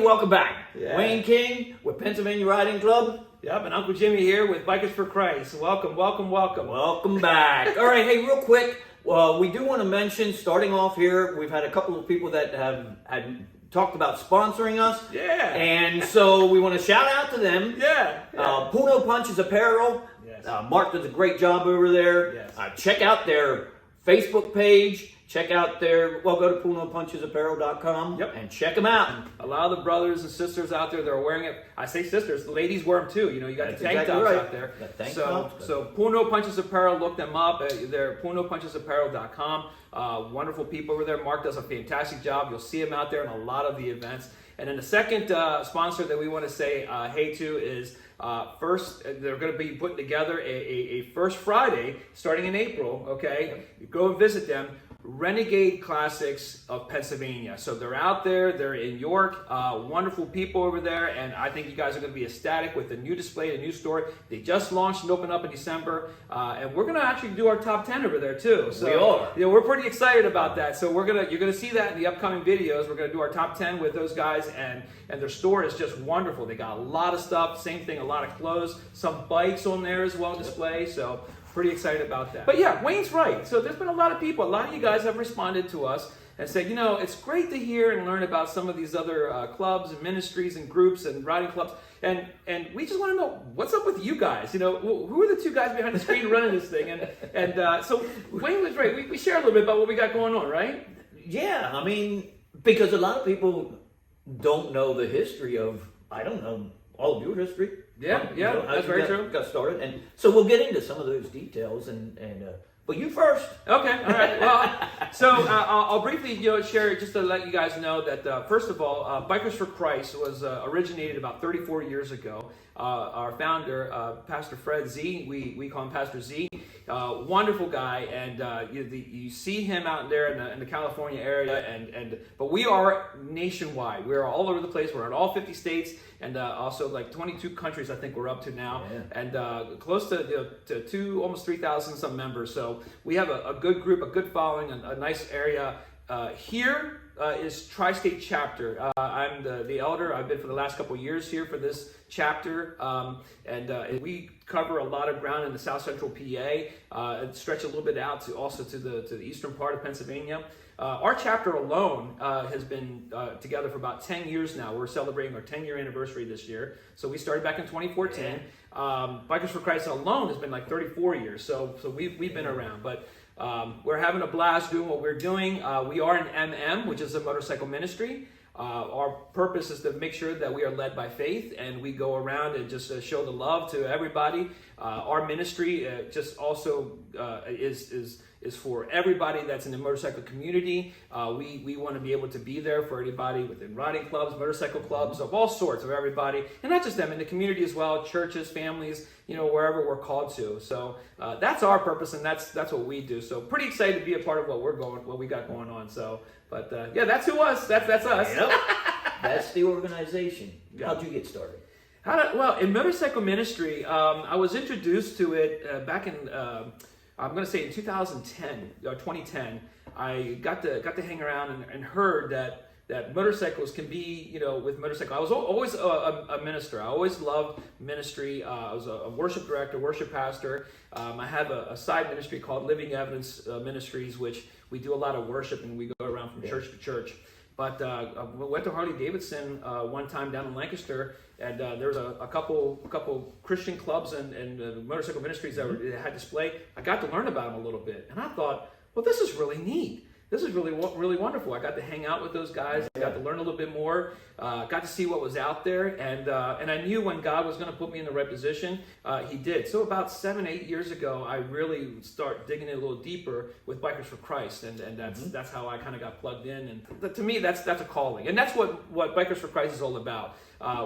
Welcome back. Yeah. Wayne King with Pennsylvania Riding Club. Yep, and Uncle Jimmy here with Bikers for Christ. Welcome, welcome, welcome. Welcome back. All right, hey, real quick, we do want to mention, starting off here, we've had a couple of people that have had talked about sponsoring us. Yeah. And so we want to shout out to them. Yeah. Puno Punches Apparel. Yes. Mark does a great job over there. Yes. Check out their Facebook page. Check out their, go to PunoPunchesApparel.com and check them out. A lot of the brothers and sisters out there, they're wearing it. I say sisters, the ladies wear them too. You know, you got That's the tank exactly tops right. out there. So Puno Punches Apparel, look them up. They're PunoPunchesApparel.com. Wonderful people over there. Mark does a fantastic job. You'll see him out there in a lot of the events. And then the second sponsor that we want to say hey to is first, they're going to be putting together a First Friday starting in April, okay? You go and visit them. Renegade Classics of Pennsylvania. So they're out there, they're in York, wonderful people over there, and I think you guys are going to be ecstatic with the new display, the new store. They just launched and opened up in December, and we're going to actually do our top 10 over there too. So, we are. Yeah, we're pretty excited about that. So you're going to see that in the upcoming videos. We're going to do our top 10 with those guys, and their store is just wonderful. They got a lot of stuff, same thing, a lot of clothes, some bikes on there as well display. So pretty excited about that. But yeah, Wayne's right. So there's been a lot of people, a lot of you guys have responded to us and said, you know, it's great to hear and learn about some of these other clubs and ministries and groups and riding clubs. And we just want to know, what's up with you guys? You know, who are the two guys behind the screen running this thing? And so Wayne was right. We share a little bit about what we got going on, right? Yeah, I mean, because a lot of people don't know the history of, I don't know, all of your history. Yeah, that's very true. Got started, and so we'll get into some of those details, but you first. Okay, all right. Well, so I'll briefly, share just to let you guys know that first of all, Bikers for Christ was originated about 34 years ago. Our founder, Pastor Fred Z, we call him Pastor Z. Wonderful guy, and you see him out there in the California area, but we are nationwide. We're all over the place. We're in all 50 states, and also like 22 countries I think we're up to now, and close to almost 3,000 some members. So we have a good group, a good following, a nice area. Here is Tri-State Chapter. I'm the elder. I've been for the last couple of years here for this chapter, and we cover a lot of ground in the South Central PA, and stretch a little bit out to the eastern part of Pennsylvania. Our chapter alone has been together for about 10 years now. We're celebrating our 10-year anniversary this year. So we started back in 2014. Bikers for Christ alone has been like 34 years. So we've been around, but we're having a blast doing what we're doing. We are an MM, which is a motorcycle ministry. Our purpose is to make sure that we are led by faith, and we go around and just show the love to everybody. Our ministry just also is for everybody that's in the motorcycle community. We want to be able to be there for anybody within riding clubs, motorcycle clubs of all sorts, of everybody, and not just them, in the community as well, churches, families, wherever we're called to. So that's our purpose, and that's what we do. So pretty excited to be a part of what we got going on. So, but that's who us. That's us. Yep. That's the organization. How'd you get started? Well, in motorcycle ministry, I was introduced to it back in, I'm going to say in 2010. I got to hang around and heard that motorcycles can be, with motorcycle. I was always a minister. I always loved ministry. I was a worship director, worship pastor. I have a side ministry called Living Evidence Ministries, which we do a lot of worship, and we go around from church to church. But I went to Harley Davidson one time down in Lancaster, and there was a couple Christian clubs and motorcycle ministries that had display. I got to learn about them a little bit, and I thought, well, this is really neat. This is really wonderful. I got to hang out with those guys. I got to learn a little bit more. Got to see what was out there, and I knew when God was going to put me in the right position. He did. So about 7-8 years ago, I really start digging in a little deeper with Bikers for Christ, and that's how I kind of got plugged in. And to me, that's a calling, and that's what Bikers for Christ is all about.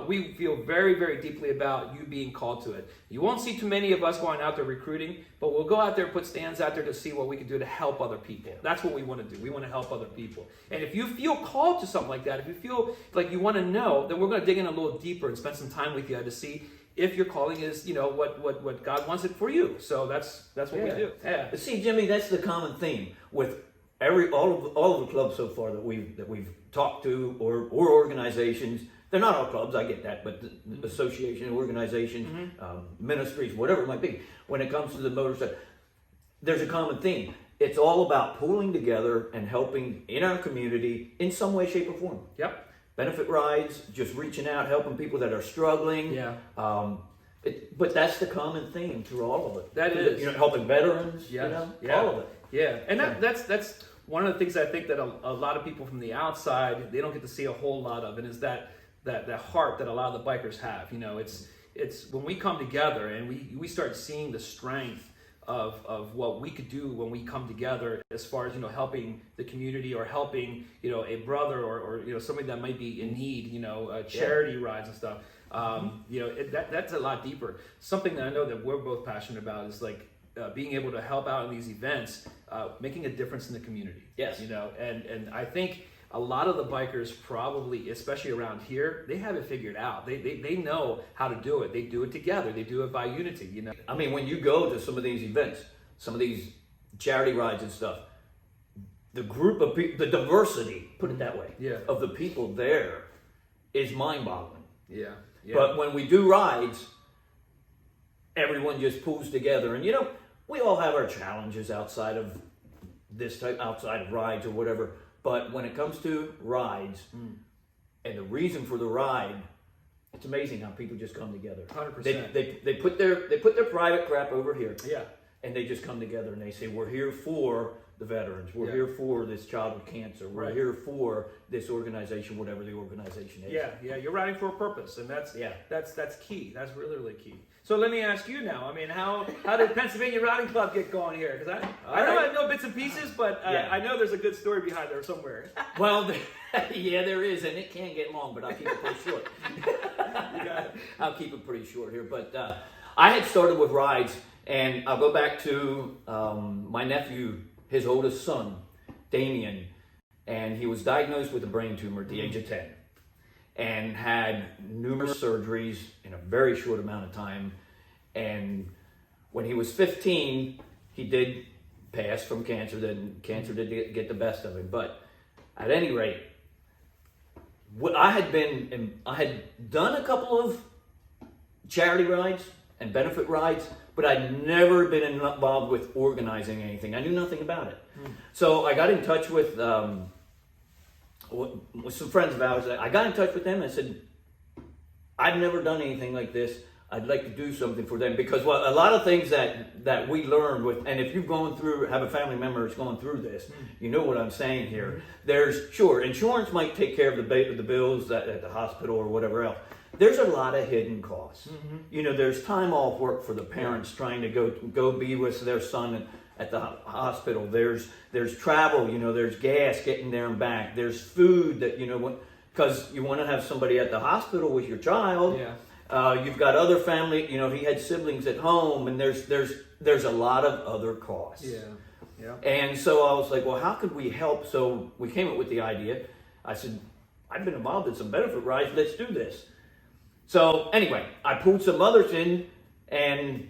We feel very, very deeply about you being called to it. You won't see too many of us going out there recruiting, but we'll go out there and put stands out there to see what we can do to help other people. That's what we want to do. We want to help other people. And if you feel called to something like that, if you feel like you want to know, then we're going to dig in a little deper and spend some time with you to see if your calling is, what God wants it for you. So that's what we do. Yeah. But see, Jimmy, that's the common theme with all of the clubs so far that we've talked to, or organizations. They're not all clubs, I get that, but the association, organizations, ministries, whatever it might be. When it comes to the motorcycle, there's a common theme. It's all about pooling together and helping in our community in some way, shape, or form. Yep. Benefit rides, just reaching out, helping people that are struggling. Yeah. But that's the common theme through all of it. That is. Helping veterans, Yeah. all of it. Yeah, and that's one of the things I think that a lot of people from the outside, they don't get to see a whole lot of, and is that heart that a lot of the bikers have. It's when we come together and we start seeing the strength of what we could do when we come together, as far as helping the community, or helping a brother, or somebody that might be in need, charity rides and stuff. That's a lot deeper. Something that I know that we're both passionate about is like being able to help out in these events, making a difference in the community. Yes. And I think a lot of the bikers probably, especially around here, they have it figured out. They know how to do it. They do it together. They do it by unity, I mean, when you go to some of these events, some of these charity rides and stuff, the group of people, the diversity, put it that way, of the people there is mind-boggling. Yeah. But when we do rides, everyone just pulls together. And we all have our challenges outside of rides or whatever. But when it comes to rides, and the reason for the ride, it's amazing how people just come together. 100%. They put their private crap over here. Yeah. And they just come together and they say, we're here for the veterans. We're here for this child with cancer. We're here for this organization, whatever the organization is. Yeah. You're riding for a purpose, and that's key. That's really, really key. So let me ask you now. I mean, how did Pennsylvania Riding Club get going here? Because I know bits and pieces, but I know there's a good story behind there somewhere. Well, there is, and it can get long, but I'll keep it pretty short. I'll keep it pretty short here. But I had started with rides, and I'll go back to my nephew, his oldest son, Damien, and he was diagnosed with a brain tumor at the age of 10 and had numerous surgeries in a very short amount of time. And when he was 15, he did pass from cancer. Then cancer did get the best of him. But at any rate, I had done a couple of charity rides and benefit rides, but I'd never been involved with organizing anything. I knew nothing about it. So I got in touch with some friends of ours. I got in touch with them and said, I've never done anything like this. I'd like to do something for them, because a lot of things that we learned with, and if you've have a family member that's going through this, you know what I'm saying here. There's, insurance might take care of the bills at the hospital or whatever else. There's a lot of hidden costs. There's time off work for the parents trying to go be with their son at the hospital. There's travel, there's gas getting there and back. There's food that, because you want to have somebody at the hospital with your child. Yeah. You've got other family, he had siblings at home, and there's a lot of other costs. Yeah. And so I was like, well, how could we help? So we came up with the idea. I said, I've been involved in some benefit rides. Let's do this. So anyway, I pulled some others in, and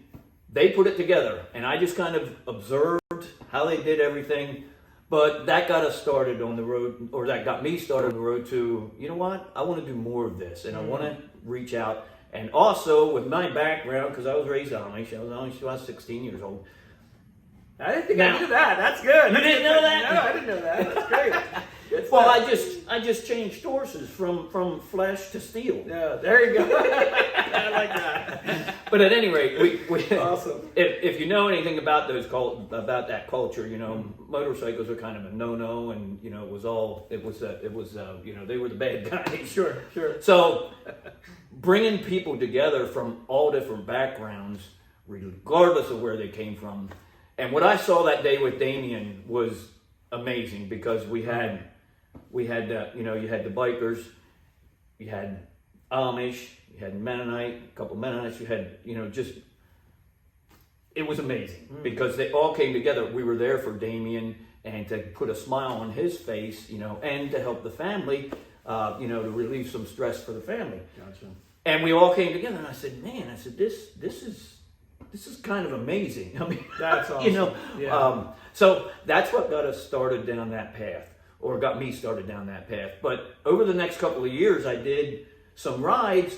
they put it together, and I just kind of observed how they did everything. But that got us started on the road, or that got me started on the road to, you know what, I want to do more of this, and I want to reach out. And also, with my background, because I was raised Amish, I was 16 years old. I didn't think I knew that. That's good. You didn't know that? No, I didn't know that. That's great. Well, I just changed horses from flesh to steel. Yeah, there you go. I like that. But at any rate, we Awesome. If you know anything about about that culture, you know, motorcycles are kind of a no-no, and you know, it was you know, they were the bad guys. Sure. So, bringing people together from all different backgrounds, regardless of where they came from, and what I saw that day with Damien was amazing, because we had you know, you had the bikers, you had Amish, you had Mennonite, a couple Mennonites, you had, you know, just, it was amazing because they all came together. We were there for Damien and to put a smile on his face, you know, and to help the family, you know, to relieve some stress for the family. Gotcha. And we all came together, and I said, man, this is kind of amazing. I mean, That's awesome. you know, Yeah. so that's what got us started down that path, or got me started down that path. But over the next couple of years, I did some rides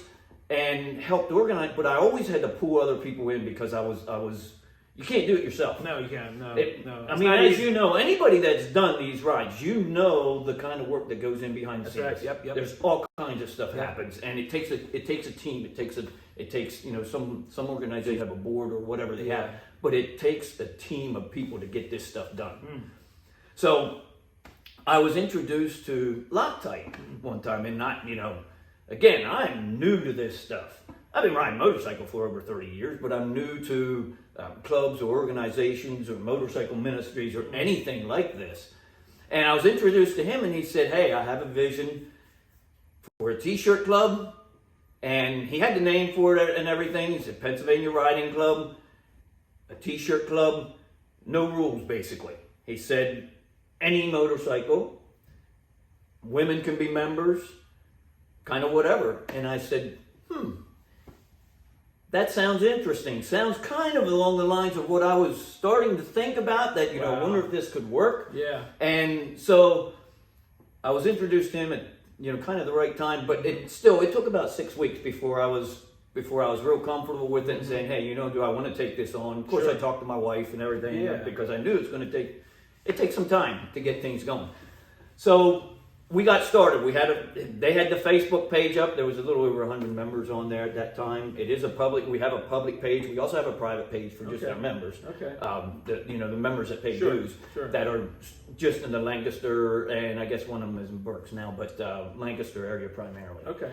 and helped organize, but I always had to pull other people in, because I was you can't do it yourself. No, you can't. No. No. I It's mean, not as easy. you know, anybody that's done these rides, you know the kind of work that goes in behind the That's scenes. right. Yep. There's all kinds of stuff Yeah. happens, and it takes a team. It takes you know, some organizations have a board or whatever they have, but it takes a team of people to get this stuff done. So I was introduced to Loctite one time, and not, you know, again, I'm new to this stuff. I've been riding motorcycle for over 30 years, but I'm new to clubs or organizations or motorcycle ministries or anything like this. And I was introduced to him, and he said, hey, I have a vision for a t-shirt club. And he had the name for it and everything. He said, Pennsylvania Riding Club, a t-shirt club, no rules, basically. He said, any motorcycle, women can be members, kind of whatever. And I said, that sounds interesting. Sounds kind of along the lines of what I was starting to think about, that, you know, I wonder if this could work. Yeah. And so I was introduced to him at, you know, kind of the right time, but it took about 6 weeks before I was real comfortable with it and saying, hey, you know, do I want to take this on? Of course, Sure. I talked to my wife and everything, Yeah. because I knew it's going to take some time to get things going. So we got started. They had the Facebook page up. There was a little over 100 members on there at that time. We have a public page. We also have a private page for just Okay. our members. Okay. The members that pay Sure, dues sure. that are just in the Lancaster, and I guess one of them is in Berks now, but Lancaster area primarily. Okay.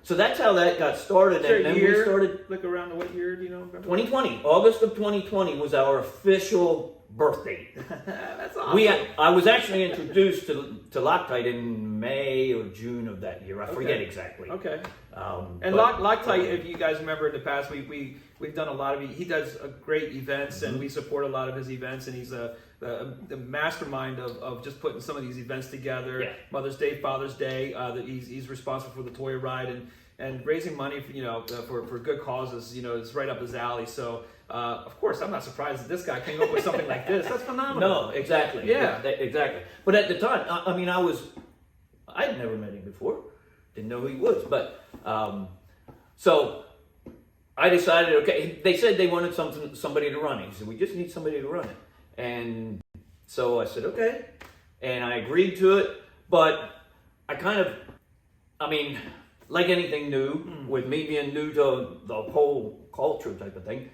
So that's how that got started. Is there And a then year? we started Look around to what year? Do you know? 2020. August of 2020 was our official birth date. That's awesome. I was actually introduced to Loctite in May or June of that year. I forget exactly. Okay. And but- Loctite, if you guys remember in the past, we've done a lot of. He does great events, and we support a lot of his events. And he's the mastermind of just putting some of these events together. Yeah. Mother's Day, Father's Day. He's responsible for the toy ride and raising money for, you know, for good causes. You know, it's right up his alley. So. Of course, I'm not surprised that this guy came up with something like this. That's phenomenal. No, exactly. Yeah. Exactly. But at the time, I mean, I'd never met him before. Didn't know who he was. But, so I decided, okay, they said they wanted somebody to run it. He said, we just need somebody to run it. And so I said, okay. And I agreed to it. But I mean, like anything new, with me being new to the whole culture type of thing,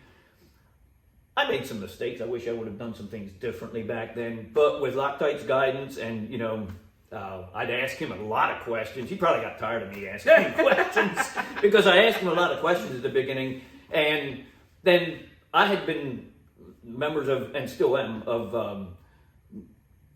I made some mistakes. I wish I would have done some things differently back then. But with Loctite's guidance, and you know, I'd ask him a lot of questions. He probably got tired of me asking him questions, because I asked him a lot of questions at the beginning. And then I had been members of, and still am, of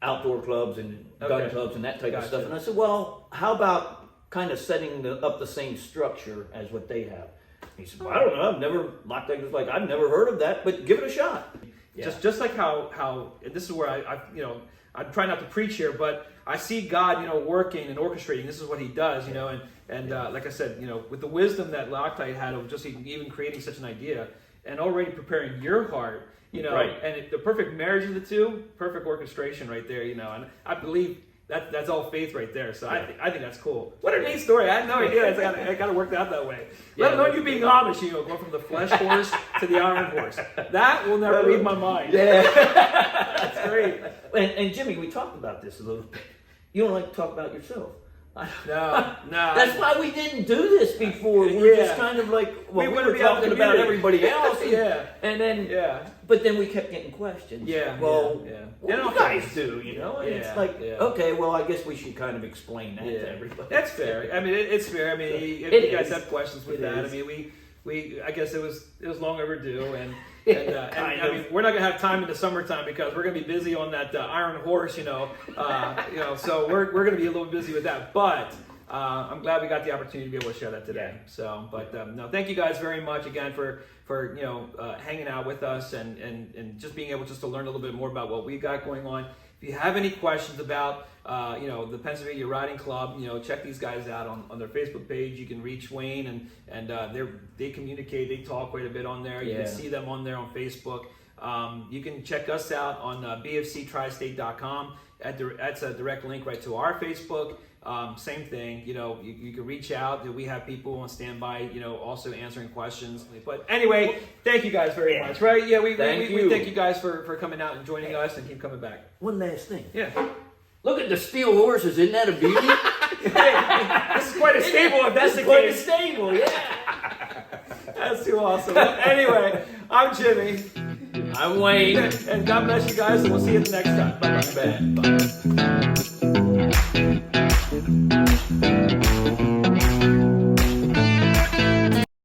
outdoor clubs and gun clubs and that type of stuff. And I said, well, how about kind of setting up the same structure as what they have? He said, well, I don't know. Loctite was like, I've never heard of that, but give it a shot. Yeah. Just like how and this is where I you know, I'm trying not to preach here, but I see God, you know, working and orchestrating. This is what He does, you know, and like I said, you know, with the wisdom that Loctite had of just even creating such an idea and already preparing your heart, you know, right. And the perfect marriage of the two, perfect orchestration right there, you know, and I believe. That's all faith right there. So Yeah. I think that's cool. What a neat story. I had no idea. It got to work out that way. Let alone you being Amish, you know, going from the flesh horse to the iron horse. That will never leave my mind. Yeah. That's great. And Jimmy, we talked about this a little bit. You don't like to talk about yourself. No. That's why we didn't do this before. We're just kind of like, well, we were talking about everybody else. And then, but then we kept getting questions. Well, what do you guys do, you know? And it's like, okay, well, I guess we should kind of explain that to everybody. That's fair. I mean, it's fair. I mean, if you guys have questions with that, I mean, we I guess it was long overdue, and I mean, we're not gonna have time in the summertime because we're gonna be busy on that Iron Horse, you know, so we're gonna be a little busy with that. But I'm glad we got the opportunity to be able to share that today. So, but no, thank you guys very much again for hanging out with us and just being able just to learn a little bit more about what we got going on. If you have any questions about the Pennsylvania Riding Club, check these guys out on their Facebook page. You can reach Wayne and they communicate, they talk quite a bit on there. You can see them on there on Facebook. You can check us out on bfctristate.com. That's a direct link right to our Facebook. Same thing, you can reach out. We have people on standby, also answering questions. But anyway, thank you guys very much, right? Yeah, we thank you guys for coming out and joining us, and keep coming back. One last thing. Yeah. Look at the steel horses. Isn't that a beauty? Hey, this is quite a stable if that's the quite a case. stable, yeah. That's too awesome. Well, anyway, I'm Jimmy. I'm Wayne. And God bless you guys, and we'll see you the next time. Bye-bye. Bye.